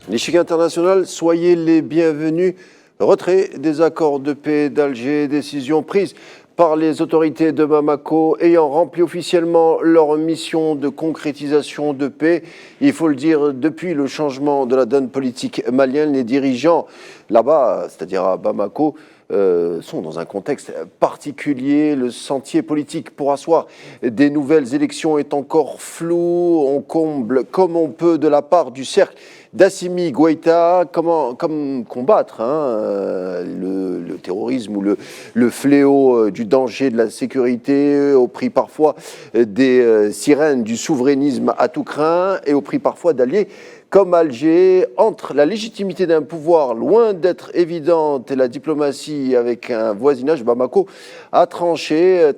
L'échiquier international, soyez les bienvenus. Retrait des accords de paix d'Alger, décision prise par les autorités de Bamako ayant rempli officiellement leur mission de concrétisation de paix. Il faut le dire, depuis le changement de la donne politique malienne, les dirigeants là-bas, c'est-à-dire à Bamako, sont dans un contexte particulier. Le sentier politique pour asseoir des nouvelles élections est encore flou. On comble comme on peut de la part du cercle d'Assimi Goïta, comment combattre le terrorisme ou le fléau du danger de la sécurité au prix parfois des sirènes du souverainisme à tout craint et au prix parfois d'alliés comme Alger. Entre la légitimité d'un pouvoir loin d'être évidente et la diplomatie avec un voisinage, Bamako a tranché,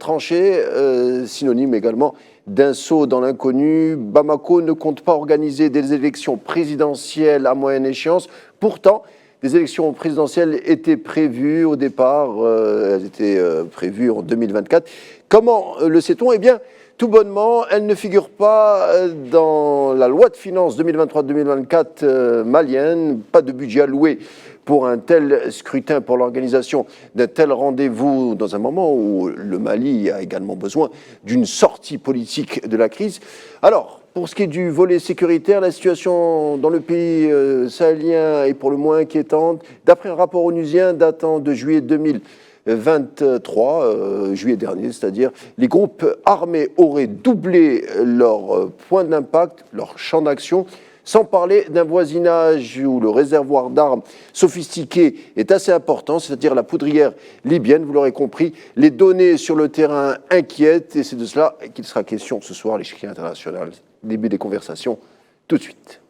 synonyme également d'un saut dans l'inconnu. Bamako ne compte pas organiser des élections présidentielles à moyenne échéance. Pourtant, des élections présidentielles étaient prévues au départ. Elles étaient prévues en 2024. Comment le sait-on ? Eh bien, tout bonnement, elles ne figurent pas dans la loi de finances 2023-2024 malienne. Pas de budget alloué pour un tel scrutin, pour l'organisation d'un tel rendez-vous, dans un moment où le Mali a également besoin d'une sortie politique de la crise. Alors, pour ce qui est du volet sécuritaire, la situation dans le pays sahélien est pour le moins inquiétante. D'après un rapport onusien datant de juillet 2023, juillet dernier, c'est-à-dire, les groupes armés auraient doublé leur point d'impact, leur champ d'action, sans parler d'un voisinage où le réservoir d'armes sophistiqué est assez important, c'est-à-dire la poudrière libyenne, vous l'aurez compris. Les données sur le terrain inquiètent et c'est de cela qu'il sera question ce soir, l'échiquier international. Début des conversations, tout de suite.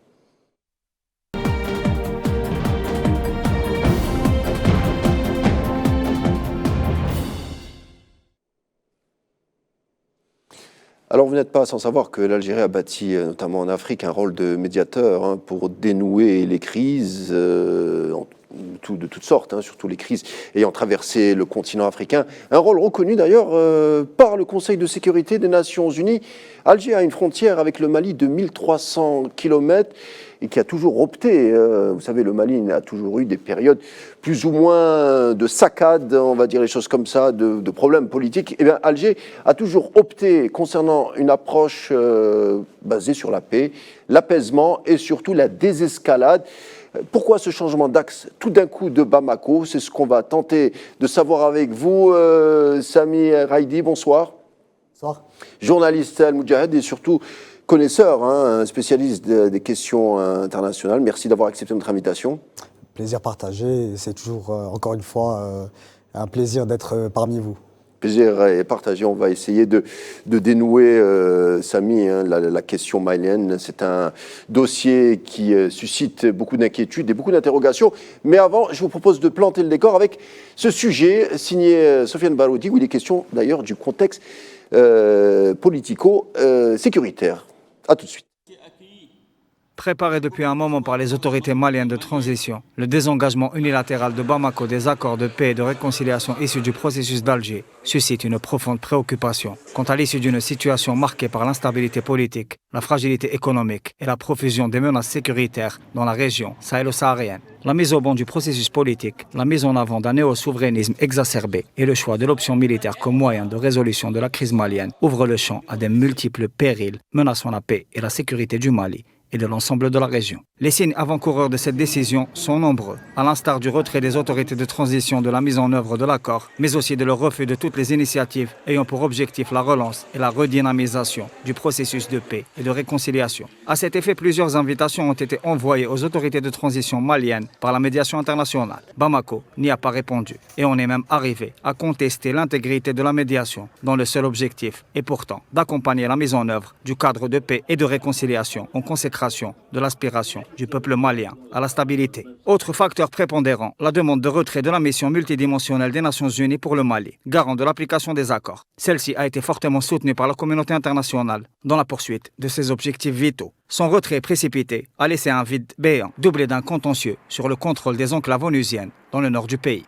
Alors vous n'êtes pas sans savoir que l'Algérie a bâti, notamment en Afrique, un rôle de médiateur pour dénouer les crises de toutes sortes, surtout les crises ayant traversé le continent africain. Un rôle reconnu d'ailleurs par le Conseil de sécurité des Nations Unies. Alger a une frontière avec le Mali de 1300 km et qui a toujours opté, vous savez, le Mali a toujours eu des périodes plus ou moins de saccades, on va dire les choses comme ça, de problèmes politiques. Eh bien, Alger a toujours opté concernant une approche basée sur la paix, l'apaisement et surtout la désescalade. Pourquoi ce changement d'axe tout d'un coup de Bamako? C'est ce qu'on va tenter de savoir avec vous. Sami Raidi, bonsoir. Bonsoir. Journaliste Al-Moudjahed et surtout connaisseur, spécialiste des questions internationales. Merci d'avoir accepté notre invitation. Plaisir partagé. C'est toujours, encore une fois, un plaisir d'être parmi vous. Plaisir est partagé. On va essayer de dénouer, Sami, la question malienne. C'est un dossier qui suscite beaucoup d'inquiétudes et beaucoup d'interrogations. Mais avant, je vous propose de planter le décor avec ce sujet signé Sofiane Baroudi, où il est question d'ailleurs du contexte politico-sécuritaire. A tout de suite. Préparé depuis un moment par les autorités maliennes de transition, le désengagement unilatéral de Bamako des accords de paix et de réconciliation issus du processus d'Alger suscite une profonde préoccupation quant à l'issue d'une situation marquée par l'instabilité politique, la fragilité économique et la profusion des menaces sécuritaires dans la région sahélo-saharienne. La mise au banc du processus politique, la mise en avant d'un néo-souverainisme exacerbé et le choix de l'option militaire comme moyen de résolution de la crise malienne ouvrent le champ à des multiples périls menaçant la paix et la sécurité du Mali et de l'ensemble de la région. Les signes avant-coureurs de cette décision sont nombreux, à l'instar du retrait des autorités de transition de la mise en œuvre de l'accord, mais aussi de leur refus de toutes les initiatives ayant pour objectif la relance et la redynamisation du processus de paix et de réconciliation. À cet effet, plusieurs invitations ont été envoyées aux autorités de transition maliennes par la médiation internationale. Bamako n'y a pas répondu et on est même arrivé à contester l'intégrité de la médiation dont le seul objectif est pourtant d'accompagner la mise en œuvre du cadre de paix et de réconciliation en consécration de l'aspiration du peuple malien à la stabilité. Autre facteur prépondérant, la demande de retrait de la mission multidimensionnelle des Nations Unies pour le Mali, garant de l'application des accords. Celle-ci a été fortement soutenue par la communauté internationale dans la poursuite de ses objectifs vitaux. Son retrait précipité a laissé un vide béant, doublé d'un contentieux sur le contrôle des enclaves onusiennes dans le nord du pays.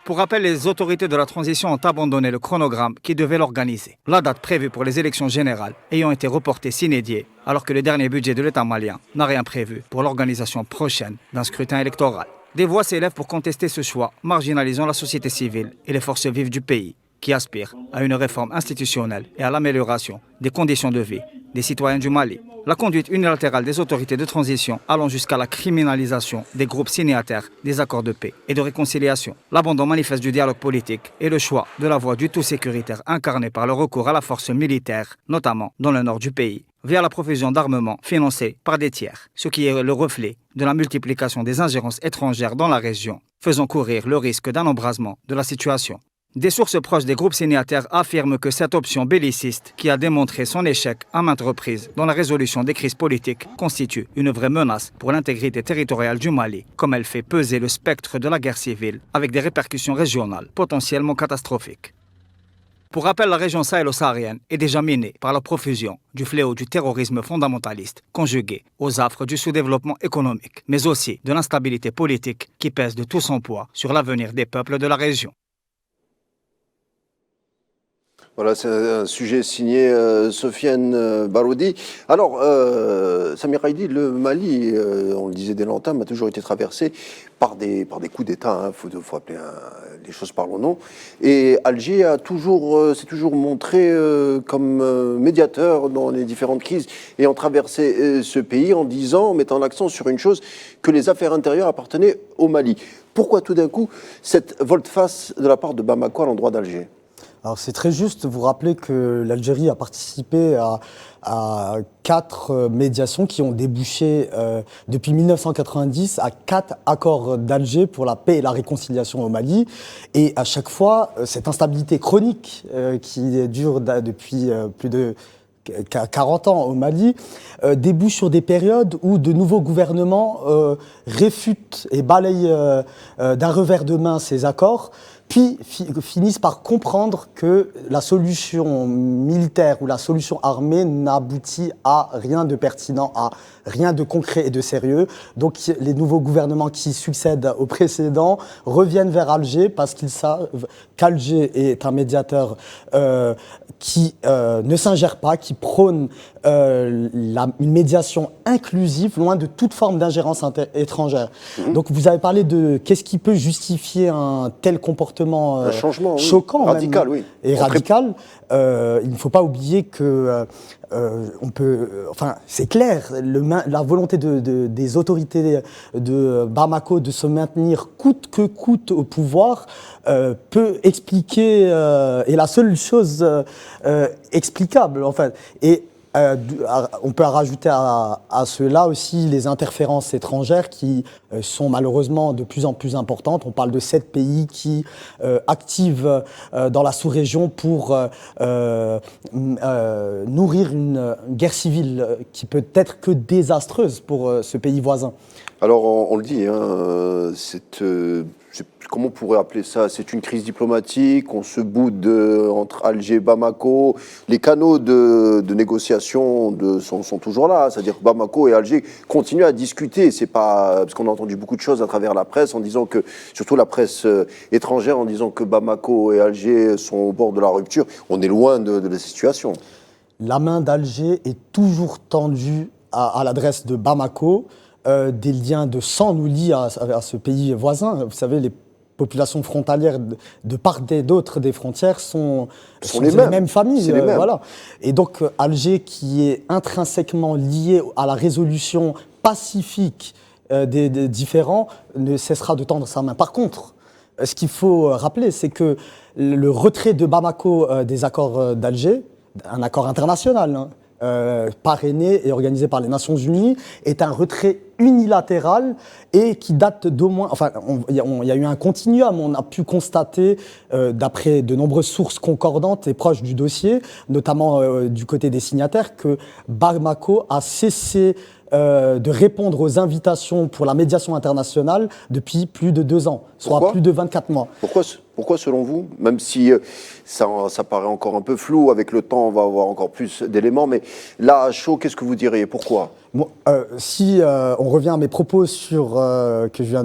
Pour rappel, les autorités de la transition ont abandonné le chronogramme qui devait l'organiser. La date prévue pour les élections générales ayant été reportée sine die, alors que le dernier budget de l'État malien n'a rien prévu pour l'organisation prochaine d'un scrutin électoral. Des voix s'élèvent pour contester ce choix, marginalisant la société civile et les forces vives du pays, qui aspirent à une réforme institutionnelle et à l'amélioration des conditions de vie des citoyens du Mali. La conduite unilatérale des autorités de transition allant jusqu'à la criminalisation des groupes signataires des accords de paix et de réconciliation, l'abandon manifeste du dialogue politique et le choix de la voie du tout sécuritaire incarnée par le recours à la force militaire, notamment dans le nord du pays, via la profusion d'armements financés par des tiers, ce qui est le reflet de la multiplication des ingérences étrangères dans la région, faisant courir le risque d'un embrasement de la situation. Des sources proches des groupes signataires affirment que cette option belliciste, qui a démontré son échec à maintes reprises dans la résolution des crises politiques, constitue une vraie menace pour l'intégrité territoriale du Mali, comme elle fait peser le spectre de la guerre civile, avec des répercussions régionales potentiellement catastrophiques. Pour rappel, la région sahélo-saharienne est déjà minée par la profusion du fléau du terrorisme fondamentaliste, conjugué aux affres du sous-développement économique, mais aussi de l'instabilité politique qui pèse de tout son poids sur l'avenir des peuples de la région. Voilà, c'est un sujet signé Sofiane Baroudi. Alors, Samir Haïdi, le Mali, on le disait dès l'entame, a toujours été traversé par des coups d'État. Faut appeler les choses par leur nom. Et Alger s'est toujours montré comme médiateur dans les différentes crises et en traversé ce pays en mettant l'accent sur une chose, que les affaires intérieures appartenaient au Mali. Pourquoi tout d'un coup cette volte-face de la part de Bamako à l'endroit d'Alger ? Alors c'est très juste de vous rappeler que l'Algérie a participé à 4 médiations qui ont débouché depuis 1990 à 4 accords d'Alger pour la paix et la réconciliation au Mali. Et à chaque fois, cette instabilité chronique qui dure depuis plus de 40 ans au Mali, débouche sur des périodes où de nouveaux gouvernements réfutent et balayent d'un revers de main ces accords, puis finissent par comprendre que la solution militaire ou la solution armée n'aboutit à rien de pertinent, à rien de concret et de sérieux. Donc les nouveaux gouvernements qui succèdent aux précédents reviennent vers Alger parce qu'ils savent qu'Alger est un médiateur qui ne s'ingère pas, qui prône une médiation inclusive, loin de toute forme d'ingérence étrangère. Donc vous avez parlé de qu'est-ce qui peut justifier un tel comportement un changement choquant, radical, même, et radical. Il ne faut pas oublier que c'est clair, la volonté des autorités de Bamako de se maintenir coûte que coûte au pouvoir peut expliquer, est la seule chose explicable en fait. Et on peut rajouter à cela aussi les interférences étrangères qui sont malheureusement de plus en plus importantes. On parle de 7 pays qui activent dans la sous-région pour nourrir une guerre civile qui peut être que désastreuse pour ce pays voisin. Alors on le dit, comment on pourrait appeler ça? C'est une crise diplomatique, on se boude entre Alger et Bamako. Les canaux de négociation sont toujours là, c'est-à-dire que Bamako et Alger continuent à discuter. C'est pas parce qu'on a entendu beaucoup de choses à travers la presse en disant que, surtout la presse étrangère, en disant que Bamako et Alger sont au bord de la rupture. On est loin de la situation. La main d'Alger est toujours tendue à l'adresse de Bamako. Des liens de sang nous lient à ce pays voisin. Vous savez, les populations frontalières de part et d'autre des frontières sont les mêmes familles. Les mêmes. Voilà. Et donc Alger, qui est intrinsèquement lié à la résolution pacifique des différends, ne cessera de tendre sa main. Par contre, ce qu'il faut rappeler, c'est que le retrait de Bamako des accords d'Alger, un accord international, parrainé et organisé par les Nations Unies, est un retrait unilatéral et qui date d'au moins... Enfin, il y a eu un continuum. On a pu constater, d'après de nombreuses sources concordantes et proches du dossier, notamment du côté des signataires, que Bamako a cessé de répondre aux invitations pour la médiation internationale depuis plus de 2 ans, soit Pourquoi plus de 24 mois. Pourquoi, selon vous, même si ça paraît encore un peu flou, avec le temps, on va avoir encore plus d'éléments, mais là, à chaud, qu'est-ce que vous diriez? Pourquoi? Bon, si on revient à mes propos sur que je viens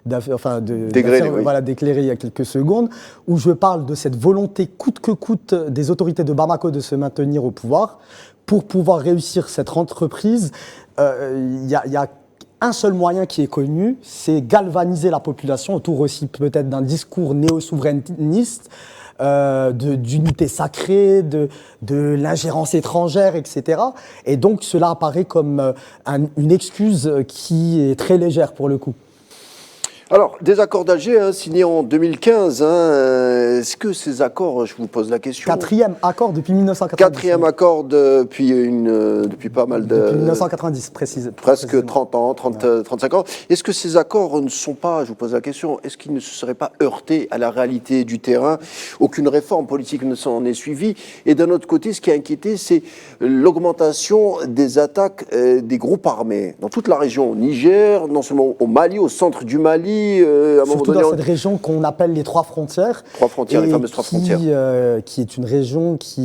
D'éclairer, oui. voilà, d'éclairer il y a quelques secondes, où je parle de cette volonté coûte que coûte des autorités de Bamako de se maintenir au pouvoir, pour pouvoir réussir cette entreprise, il y a un seul moyen qui est connu, c'est galvaniser la population autour aussi peut-être d'un discours néo-souverainiste, d'unité sacrée, de l'ingérence étrangère, etc. Et donc cela apparaît comme une excuse qui est très légère pour le coup. Alors, des accords d'Alger signés en 2015, est-ce que ces accords, je vous pose la question... 4e accord depuis 1990. 4e accord depuis pas mal de... Depuis 1990, précisément. Presque 30 ans, 35 ans. Est-ce que ces accords ne sont pas, je vous pose la question, est-ce qu'ils ne se seraient pas heurtés à la réalité du terrain? Aucune réforme politique ne s'en est suivie. Et d'un autre côté, ce qui a inquiété, c'est l'augmentation des attaques des groupes armés dans toute la région. Au Niger, non seulement au Mali, au centre du Mali, à un moment surtout donné, dans cette région qu'on appelle les 3 frontières. 3 frontières, les fameuses 3 frontières. Qui est une région qui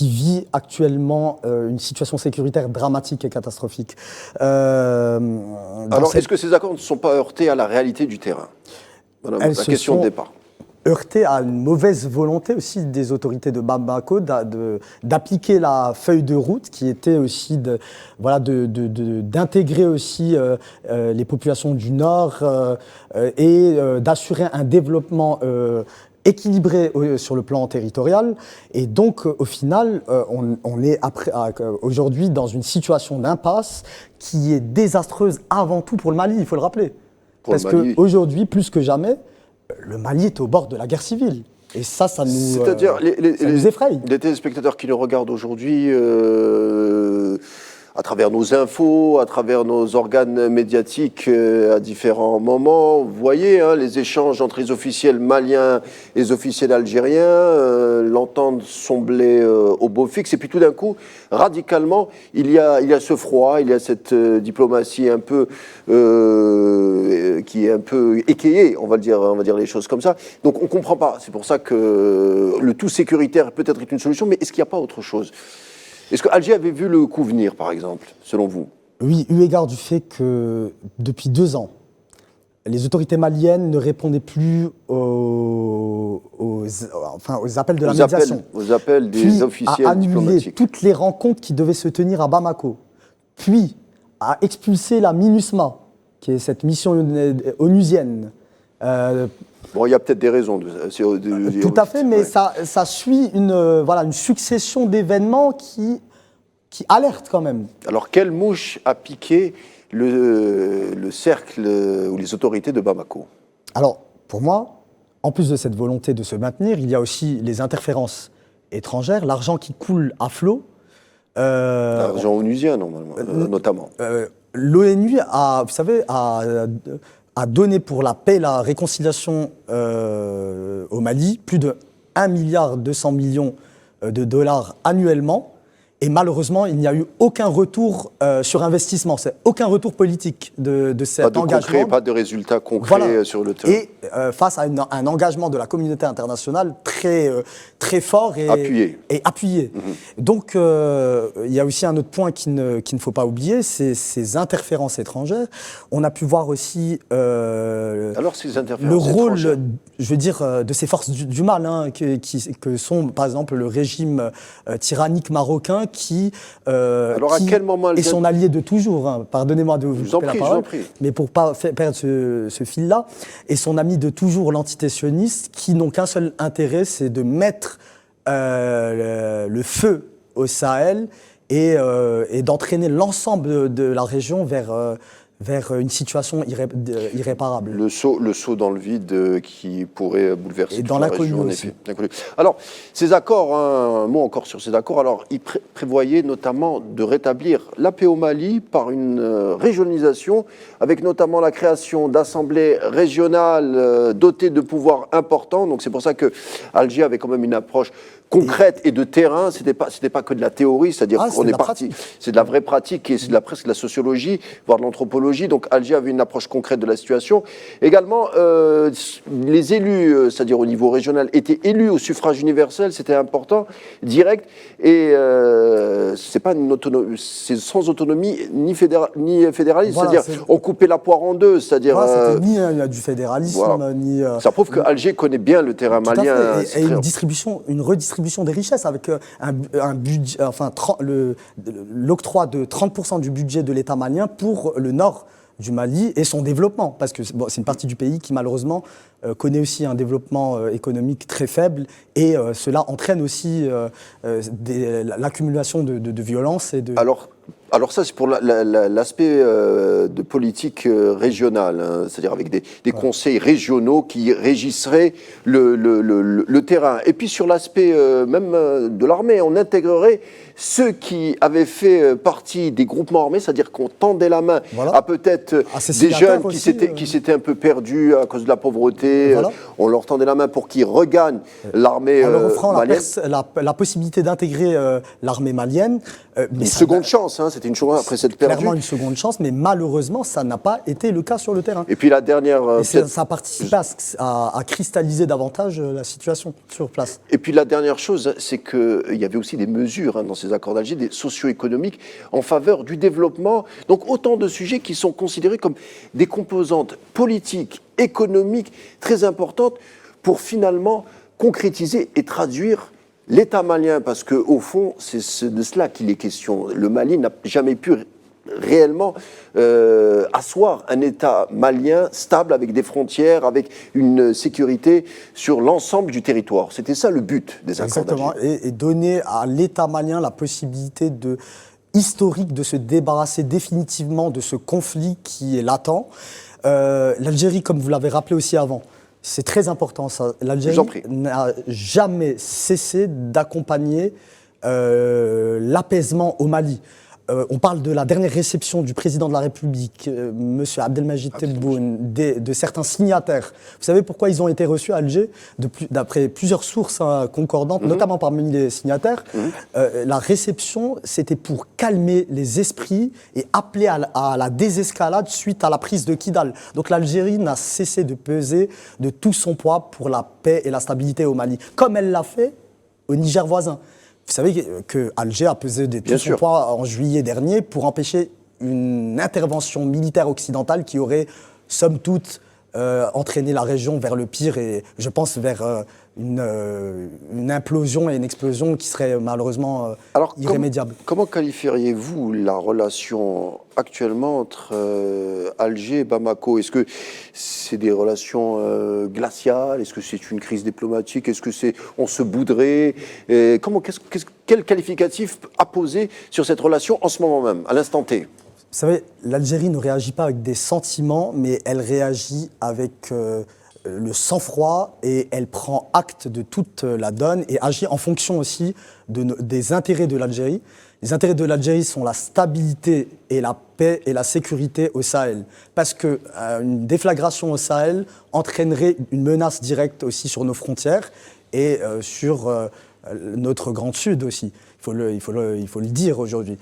vit actuellement une situation sécuritaire dramatique et catastrophique. Alors, est-ce que ces accords ne sont pas heurtés à la réalité du terrain? Voilà la question de départ. Heurté à une mauvaise volonté aussi des autorités de Bamako d'appliquer la feuille de route qui était aussi d'intégrer aussi les populations du Nord et d'assurer un développement équilibré sur le plan territorial. Et donc, au final, on est aujourd'hui dans une situation d'impasse qui est désastreuse avant tout pour le Mali, il faut le rappeler. Parce qu'aujourd'hui, plus que jamais, le Mali est au bord de la guerre civile. Et ça nous, c'est-à-dire ça nous effraie. Les téléspectateurs qui nous regardent aujourd'hui, à travers nos infos, à travers nos organes médiatiques à différents moments, vous voyez les échanges entre les officiels maliens et les officiels algériens, l'entente sembler au beau fixe. Et puis tout d'un coup, radicalement, il y a ce froid, il y a cette diplomatie un peu qui est un peu équayée, on va dire les choses comme ça. Donc on ne comprend pas. C'est pour ça que le tout sécuritaire peut-être est une solution, mais est-ce qu'il n'y a pas autre chose? Est-ce que Alger avait vu le coup venir, par exemple, selon vous? Oui, eu égard du fait que depuis 2 ans, les autorités maliennes ne répondaient plus aux appels de la médiation. Aux appels des officiels diplomatiques. A annulé toutes les rencontres qui devaient se tenir à Bamako. Puis a expulsé la MINUSMA, qui est cette mission onusienne. Bon, il y a peut-être des raisons. Tout à fait, mais ça suit une succession d'événements qui alertent quand même. Alors, quelle mouche a piqué le cercle ou les autorités de Bamako? Alors, pour moi, en plus de cette volonté de se maintenir, il y a aussi les interférences étrangères, l'argent qui coule à flot. L'argent onusien, notamment. L'ONU a donné pour la paix et la réconciliation au Mali plus de 1,2 milliard de dollars annuellement. Et malheureusement, il n'y a eu aucun retour sur investissement, aucun retour politique de cet engagement. Concret, pas de résultats concrets sur le terrain. Et face à un engagement de la communauté internationale très fort et appuyé. Mm-hmm. Donc, il y a aussi un autre point qu'il ne faut pas oublier, c'est ces interférences étrangères. On a pu voir aussi alors, ces interférences le rôle, étrangères. Je veux dire, de ces forces du mal, que sont, par exemple, le régime tyrannique marocain qui quel moment est son allié de toujours. Pardonnez-moi de vous couper la parole, mais pour ne pas perdre ce fil-là, et son ami de toujours, l'entité sioniste, qui n'ont qu'un seul intérêt, c'est de mettre le feu au Sahel et d'entraîner l'ensemble de la région vers une situation irréparable. Le saut dans le vide qui pourrait bouleverser toute la région. En effet. Alors, ces accords, un mot encore sur ces accords, alors ils prévoyaient notamment de rétablir la paix au Mali par une régionalisation, avec notamment la création d'assemblées régionales dotées de pouvoirs importants. Donc c'est pour ça que Alger avait quand même une approche concrète et de terrain, c'était pas que de la théorie, c'est-à-dire qu'on est parti, c'est de la vraie pratique et c'est presque de la sociologie, voire de l'anthropologie. Donc Alger avait une approche concrète de la situation. Également, les élus, c'est-à-dire au niveau régional, étaient élus au suffrage universel, c'était important, direct, et c'est pas une autonomie, c'est sans autonomie ni fédéralisme, Voilà, c'est-à-dire on coupait la poire en deux, c'est-à-dire c'était ni du fédéralisme, voilà. ni... Ça prouve que Alger connaît bien le terrain malien. Et une redistribution des richesses avec un budget, enfin l'octroi de 30% du budget de l'État malien pour le nord du Mali et son développement, parce que bon, c'est une partie du pays qui malheureusement connaît aussi un développement économique très faible et cela entraîne aussi l'accumulation de violences et de... Alors ça, c'est pour l'aspect de politique régionale, hein, c'est-à-dire avec des conseils régionaux qui régisseraient le terrain. Et puis sur l'aspect même de l'armée, on intégrerait ceux qui avaient fait partie des groupements armés, c'est-à-dire qu'on tendait la main à peut-être des jeunes qui s'étaient un peu perdus à cause de la pauvreté. Voilà. On leur tendait la main pour qu'ils regagnent l'armée malienne. En leur offrant la possibilité d'intégrer l'armée malienne. Une seconde chance, hein, c'était une chance après cette perdue. Clairement une seconde chance, mais malheureusement, ça n'a pas été le cas sur le terrain. Et puis la dernière... ça a participé à cristalliser davantage la situation sur place. Et puis la dernière chose, c'est qu'il y avait aussi des mesures dans ces accords d'Alger, des socio-économiques en faveur du développement. Donc autant de sujets qui sont considérés comme des composantes politiques, économiques très importantes pour finalement concrétiser et traduire l'État malien, parce qu'au fond, c'est de cela qu'il est question. Le Mali n'a jamais pu réellement asseoir un État malien stable avec des frontières, avec une sécurité sur l'ensemble du territoire. C'était ça le but des accords d'Alger. Exactement, et donner à l'État malien la possibilité historique de se débarrasser définitivement de ce conflit qui est latent. L'Algérie, comme vous l'avez rappelé aussi avant, c'est très important ça. L'Algérie n'a jamais cessé d'accompagner l'apaisement au Mali. On parle de la dernière réception du président de la République, M. Abdelmajid Tebboune, de certains signataires. Vous savez pourquoi ils ont été reçus à Alger? D'après plusieurs sources concordantes, notamment parmi les signataires, la réception, c'était pour calmer les esprits et appeler à la désescalade suite à la prise de Kidal. Donc l'Algérie n'a cessé de peser de tout son poids pour la paix et la stabilité au Mali, comme elle l'a fait au Niger voisin. Vous savez que Alger a pesé de tout son poids en juillet dernier pour empêcher une intervention militaire occidentale qui aurait, somme toute, entraîné la région vers le pire et, je pense, vers une implosion et une explosion qui serait malheureusement irrémédiable. Comment qualifieriez-vous la relation actuellement entre Alger et Bamako? Est-ce que c'est des relations glaciales? Est-ce que c'est une crise diplomatique? Est-ce que on se bouderait? Quel qualificatif apposer sur cette relation en ce moment même, à l'instant T? Vous savez, l'Algérie ne réagit pas avec des sentiments, mais elle réagit avec le sang-froid et elle prend acte de toute la donne et agit en fonction aussi des intérêts de l'Algérie. Les intérêts de l'Algérie sont la stabilité et la paix et la sécurité au Sahel. Parce qu'une déflagration au Sahel entraînerait une menace directe aussi sur nos frontières et sur notre Grand Sud aussi. Il faut le dire aujourd'hui.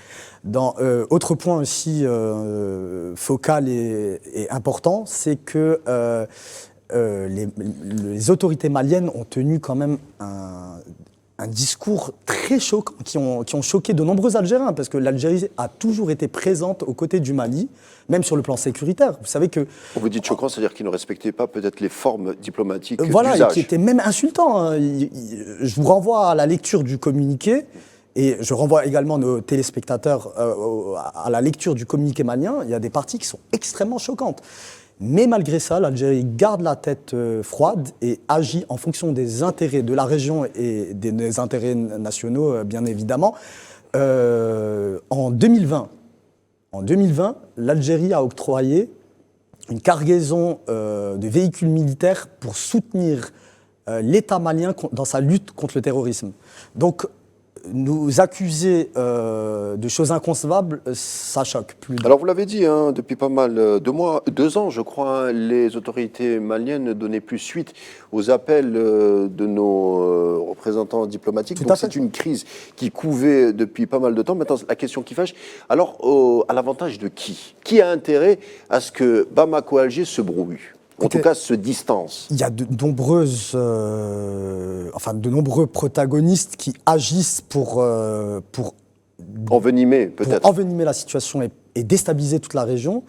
Autre point aussi focal et important, c'est que les autorités maliennes ont tenu quand même un discours très choquant, qui ont choqué de nombreux Algériens, parce que l'Algérie a toujours été présente aux côtés du Mali, même sur le plan sécuritaire. Vous savez que... Vous dites choquant, c'est-à-dire qu'ils ne respectaient pas peut-être les formes diplomatiques voilà, d'usage. et qui étaient même insultants. Hein. Je vous renvoie à la lecture du communiqué, et je renvoie également nos téléspectateurs à la lecture du communiqué malien. Il y a des parties qui sont extrêmement choquantes. Mais malgré ça, l'Algérie garde la tête froide et agit en fonction des intérêts de la région et des intérêts nationaux, bien évidemment. En 2020, l'Algérie a octroyé une cargaison de véhicules militaires pour soutenir l'État malien dans sa lutte contre le terrorisme. Donc, nous accuser de choses inconcevables, ça choque plus. Alors vous l'avez dit, hein, depuis pas mal de mois, 2 ans je crois, hein, les autorités maliennes ne donnaient plus suite aux appels de nos représentants diplomatiques. Tout Donc à fait. c'est une crise qui couvait depuis pas mal de temps. Maintenant, la question qui fâche, alors à l'avantage de qui? Qui a intérêt à ce que Bamako-Alger se brouille? En tout cas, se distance. Il y a de nombreux protagonistes qui agissent pour Envenimé, peut-être. pour envenimer la situation et déstabiliser toute la région.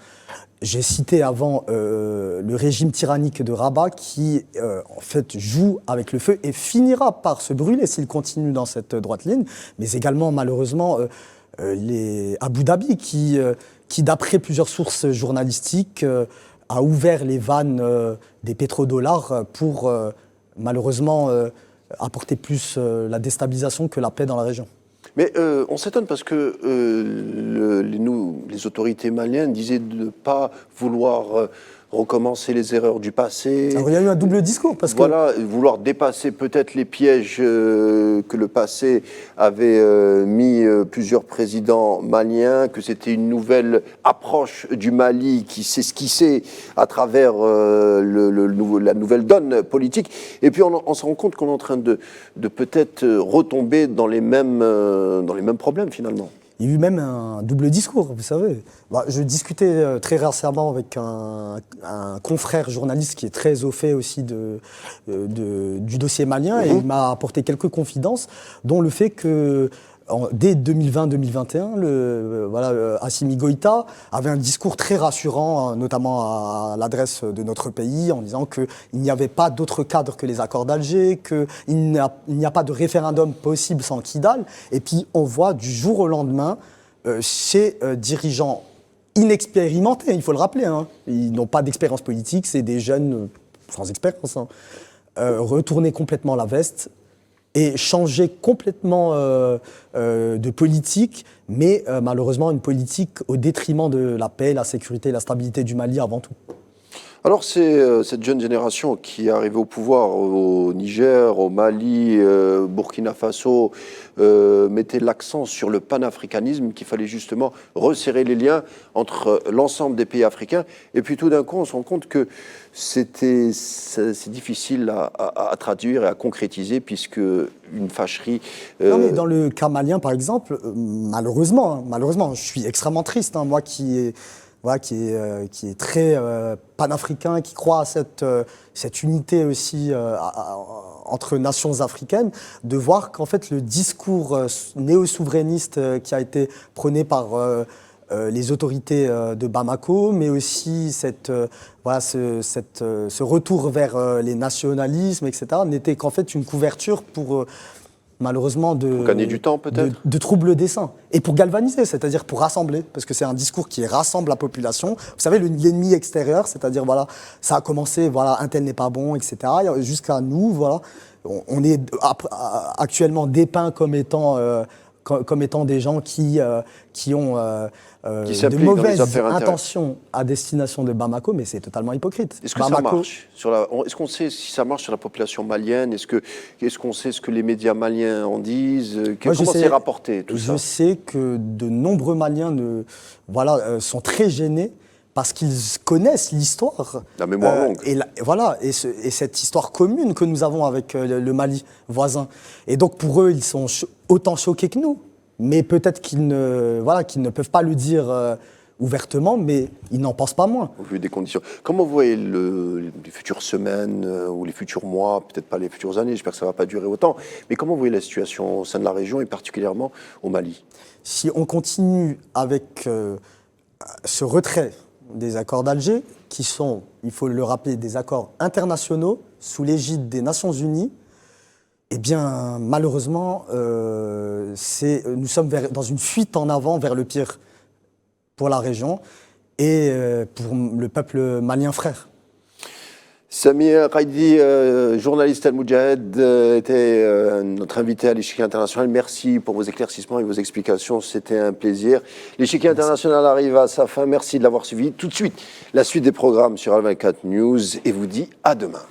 J'ai cité avant le régime tyrannique de Rabat qui, en fait, joue avec le feu et finira par se brûler s'il continue dans cette droite ligne. Mais également, malheureusement, les Abu Dhabi qui d'après plusieurs sources journalistiques, a ouvert les vannes des pétrodollars pour, malheureusement, apporter plus la déstabilisation que la paix dans la région. Mais on s'étonne parce que les autorités maliennes disaient de ne pas vouloir recommencer les erreurs du passé. Alors, il y a eu un double discours parce Voilà, vouloir dépasser peut-être les pièges que le passé avait mis plusieurs présidents maliens, que c'était une nouvelle approche du Mali qui s'esquissait à travers la nouvelle donne politique. Et puis on se rend compte qu'on est en train de peut-être retomber dans les mêmes problèmes finalement. Il y a eu même un double discours, vous savez. Je discutais très récemment avec un confrère journaliste qui est très au fait aussi du dossier malien et il m'a apporté quelques confidences, dont le fait que dès 2020-2021, Assimi Goïta avait un discours très rassurant, notamment à l'adresse de notre pays, en disant qu'il n'y avait pas d'autre cadre que les accords d'Alger, qu'il n'y a pas de référendum possible sans Kidal. Et puis on voit du jour au lendemain ces dirigeants inexpérimentés, il faut le rappeler, hein, ils n'ont pas d'expérience politique, c'est des jeunes sans expérience, hein, retourner complètement la veste et changer complètement de politique, mais malheureusement une politique au détriment de la paix, la sécurité et la stabilité du Mali avant tout. Alors c'est cette jeune génération qui est arrivée au pouvoir au Niger, au Mali, Burkina Faso, mettait l'accent sur le panafricanisme, qu'il fallait justement resserrer les liens entre l'ensemble des pays africains. Et puis tout d'un coup, on se rend compte que c'est difficile à traduire et à concrétiser, puisque une fâcherie... Non, mais dans le cas malien, par exemple, malheureusement, je suis extrêmement triste, hein, moi qui est très panafricain, qui croit à cette unité aussi entre nations africaines, de voir qu'en fait le discours néo-souverainiste qui a été prôné par les autorités de Bamako, mais aussi ce retour vers les nationalismes, etc., n'était qu'en fait une couverture pour... malheureusement, pour gagner du temps, peut-être de troubles desseins. Et pour galvaniser, c'est-à-dire pour rassembler, parce que c'est un discours qui rassemble la population. Vous savez, l'ennemi extérieur, c'est-à-dire, voilà, ça a commencé, voilà, un tel n'est pas bon, etc., jusqu'à nous, voilà. On est actuellement dépeints comme étant des gens qui ont de mauvaises intentions à destination de Bamako, mais c'est totalement hypocrite. Est-ce que ça marche est-ce qu'on sait si ça marche sur la population malienne? Est-ce qu'on sait ce que les médias maliens en disent? Comment c'est rapporté, tout ça? Je sais que de nombreux Maliens sont très gênés parce qu'ils connaissent l'histoire. La mémoire longue. Et cette histoire commune que nous avons avec le Mali voisin. Et donc pour eux, ils sont autant choqués que nous. Mais peut-être qu'ils ne peuvent pas le dire ouvertement, mais ils n'en pensent pas moins. Au vu des conditions. Comment vous voyez les futures semaines ou les futurs mois, peut-être pas les futures années, j'espère que ça ne va pas durer autant, mais comment vous voyez la situation au sein de la région et particulièrement au Mali? Si on continue avec ce retrait des accords d'Alger, qui sont, il faut le rappeler, des accords internationaux sous l'égide des Nations Unies, eh bien, malheureusement, nous sommes dans une fuite en avant vers le pire pour la région et pour le peuple malien frère. Samir Haïdi, journaliste Al-Moudjahid, était notre invité à l'Échiquier International. Merci pour vos éclaircissements et vos explications, c'était un plaisir. L'Échiquier International arrive à sa fin, merci de l'avoir suivi. Tout de suite, la suite des programmes sur Al24 News et vous dit à demain.